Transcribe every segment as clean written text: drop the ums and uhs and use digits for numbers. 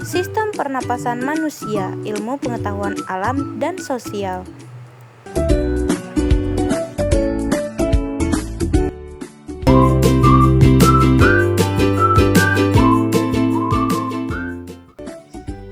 Sistem pernapasan manusia, ilmu pengetahuan alam dan sosial.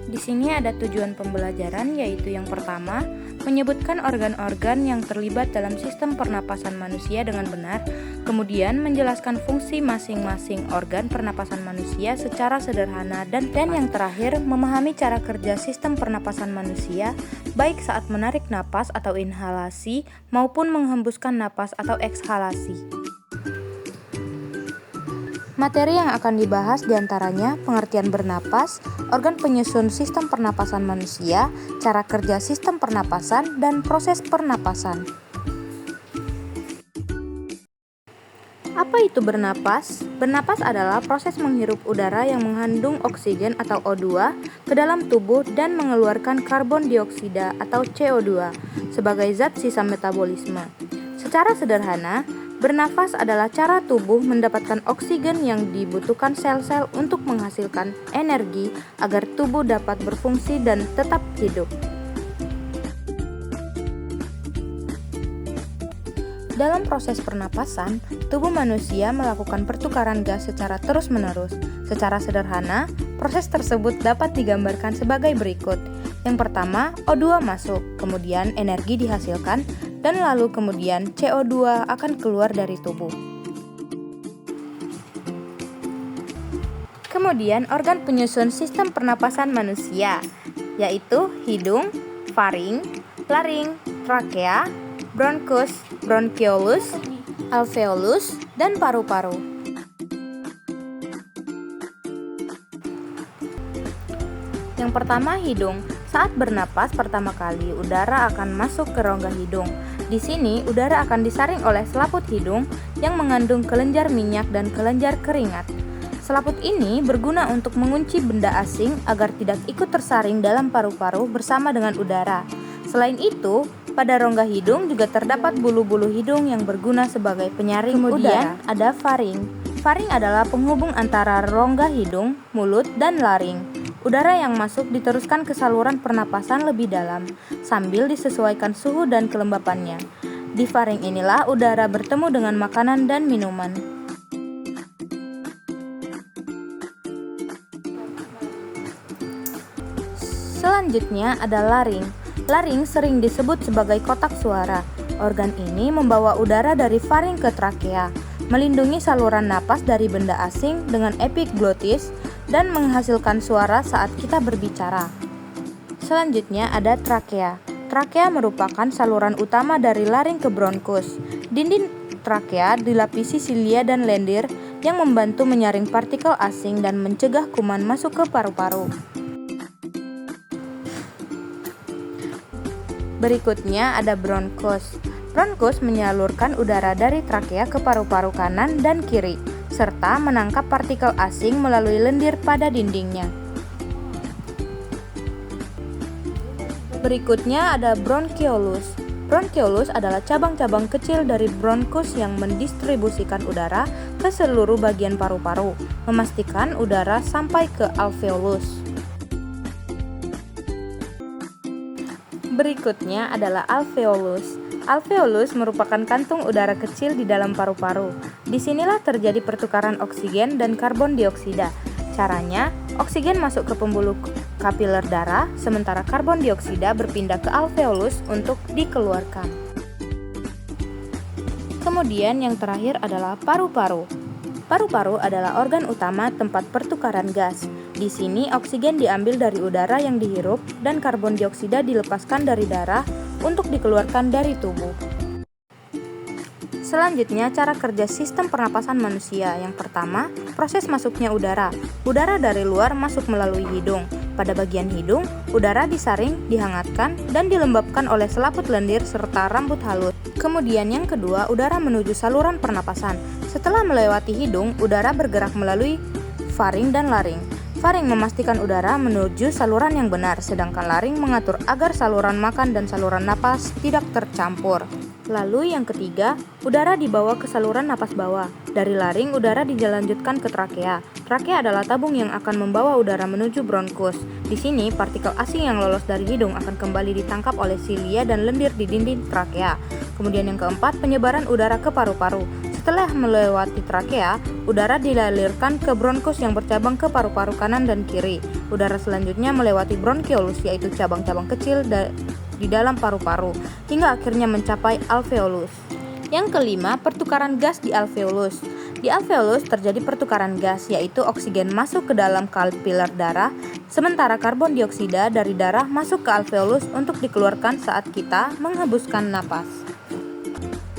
Di sini ada tujuan pembelajaran, yaitu yang pertama, menyebutkan organ-organ yang terlibat dalam sistem pernapasan manusia dengan benar, kemudian menjelaskan fungsi masing-masing organ pernapasan manusia secara sederhana, dan yang terakhir, memahami cara kerja sistem pernapasan manusia, baik saat menarik napas atau inhalasi, maupun menghembuskan napas atau ekshalasi. Materi yang akan dibahas diantaranya pengertian bernapas, organ penyusun sistem pernapasan manusia, cara kerja sistem pernapasan, dan proses pernapasan. Apa itu bernapas? Bernapas adalah proses menghirup udara yang mengandung oksigen atau O2 ke dalam tubuh dan mengeluarkan karbon dioksida atau CO2 sebagai zat sisa metabolisme. Secara sederhana, bernafas adalah cara tubuh mendapatkan oksigen yang dibutuhkan sel-sel untuk menghasilkan energi agar tubuh dapat berfungsi dan tetap hidup. Dalam proses pernapasan, tubuh manusia melakukan pertukaran gas secara terus-menerus. Secara sederhana, proses tersebut dapat digambarkan sebagai berikut. Yang pertama, O2 masuk, kemudian energi dihasilkan, dan lalu kemudian CO2 akan keluar dari tubuh. Kemudian organ penyusun sistem pernapasan manusia, yaitu hidung, faring, laring, trakea, bronkus, bronkiolus, alveolus, dan paru-paru. Yang pertama, hidung. Saat bernapas pertama kali, udara akan masuk ke rongga hidung. Di sini, udara akan disaring oleh selaput hidung yang mengandung kelenjar minyak dan kelenjar keringat. Selaput ini berguna untuk mengunci benda asing agar tidak ikut tersaring dalam paru-paru bersama dengan udara. Selain itu, pada rongga hidung juga terdapat bulu-bulu hidung yang berguna sebagai penyaring udara. Kemudian ada faring. Faring adalah penghubung antara rongga hidung, mulut, dan laring. Udara yang masuk diteruskan ke saluran pernapasan lebih dalam, sambil disesuaikan suhu dan kelembapannya. Di faring inilah udara bertemu dengan makanan dan minuman. Selanjutnya ada laring. Laring sering disebut sebagai kotak suara. Organ ini membawa udara dari faring ke trakea, melindungi saluran napas dari benda asing dengan epiglotis, dan menghasilkan suara saat kita berbicara. Selanjutnya ada trakea. Trakea merupakan saluran utama dari laring ke bronkus. Dinding trakea dilapisi silia dan lendir yang membantu menyaring partikel asing dan mencegah kuman masuk ke paru-paru. Berikutnya ada bronkus. Bronkus menyalurkan udara dari trakea ke paru-paru kanan dan kiri, serta menangkap partikel asing melalui lendir pada dindingnya. Berikutnya ada bronkiolus. Bronkiolus adalah cabang-cabang kecil dari bronkus yang mendistribusikan udara ke seluruh bagian paru-paru, memastikan udara sampai ke alveolus. Berikutnya adalah alveolus. Alveolus merupakan kantung udara kecil di dalam paru-paru. Disinilah terjadi pertukaran oksigen dan karbon dioksida. Caranya, oksigen masuk ke pembuluh kapiler darah, sementara karbon dioksida berpindah ke alveolus untuk dikeluarkan. Kemudian yang terakhir adalah paru-paru. Paru-paru adalah organ utama tempat pertukaran gas. Di sini oksigen diambil dari udara yang dihirup dan karbon dioksida dilepaskan dari darah untuk dikeluarkan dari tubuh. Selanjutnya, cara kerja sistem pernapasan manusia. Yang pertama, proses masuknya udara. Udara dari luar masuk melalui hidung. Pada bagian hidung, udara disaring, dihangatkan, dan dilembabkan oleh selaput lendir serta rambut halus. Kemudian yang kedua, udara menuju saluran pernapasan. Setelah melewati hidung, udara bergerak melalui faring dan laring. Faring memastikan udara menuju saluran yang benar, sedangkan laring mengatur agar saluran makan dan saluran napas tidak tercampur. Lalu yang ketiga, udara dibawa ke saluran napas bawah. Dari laring, udara dilanjutkan ke trakea. Trakea adalah tabung yang akan membawa udara menuju bronkus. Di sini, partikel asing yang lolos dari hidung akan kembali ditangkap oleh silia dan lendir di dinding trakea. Kemudian yang keempat, penyebaran udara ke paru-paru. Setelah melewati trakea, udara dilalirkan ke bronkus yang bercabang ke paru-paru kanan dan kiri. Udara selanjutnya melewati bronkiolus, yaitu cabang-cabang kecil di dalam paru-paru, hingga akhirnya mencapai alveolus. Yang kelima, pertukaran gas di alveolus. Di alveolus terjadi pertukaran gas, yaitu oksigen masuk ke dalam kapiler darah, sementara karbon dioksida dari darah masuk ke alveolus untuk dikeluarkan saat kita menghembuskan napas.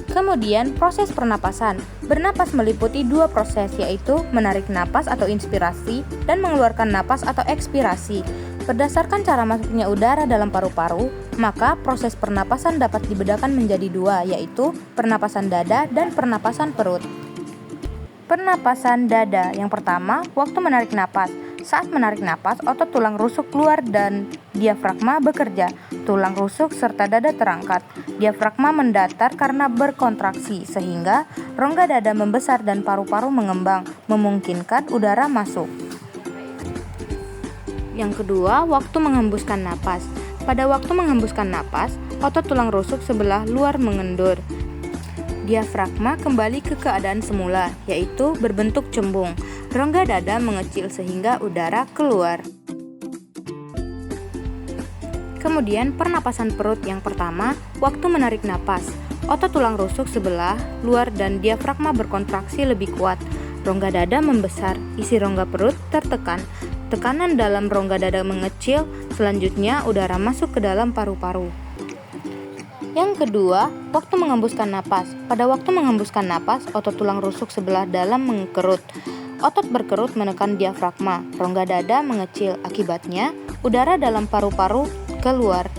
Kemudian, proses pernapasan. Bernapas meliputi dua proses, yaitu menarik napas atau inspirasi dan mengeluarkan napas atau ekspirasi. Berdasarkan cara masuknya udara dalam paru-paru, maka proses pernapasan dapat dibedakan menjadi dua, yaitu pernapasan dada dan pernapasan perut. Pernapasan dada yang pertama, waktu menarik napas. Saat menarik napas, otot tulang rusuk keluar dan diafragma bekerja. Tulang rusuk serta dada terangkat. Diafragma mendatar karena berkontraksi, sehingga rongga dada membesar dan paru-paru mengembang, memungkinkan udara masuk. Yang kedua, waktu menghembuskan napas. Pada waktu menghembuskan napas, otot tulang rusuk sebelah luar mengendur. Diafragma kembali ke keadaan semula, yaitu berbentuk cembung. Rongga dada mengecil sehingga udara keluar. Kemudian pernapasan perut yang pertama, waktu menarik napas. Otot tulang rusuk sebelah luar dan diafragma berkontraksi lebih kuat. Rongga dada membesar, isi rongga perut tertekan. Tekanan dalam rongga dada mengecil, selanjutnya udara masuk ke dalam paru-paru. Yang kedua, waktu menghembuskan napas. Pada waktu menghembuskan napas, otot tulang rusuk sebelah dalam mengkerut. Otot berkerut menekan diafragma, rongga dada mengecil. Akibatnya, udara dalam paru-paru keluar.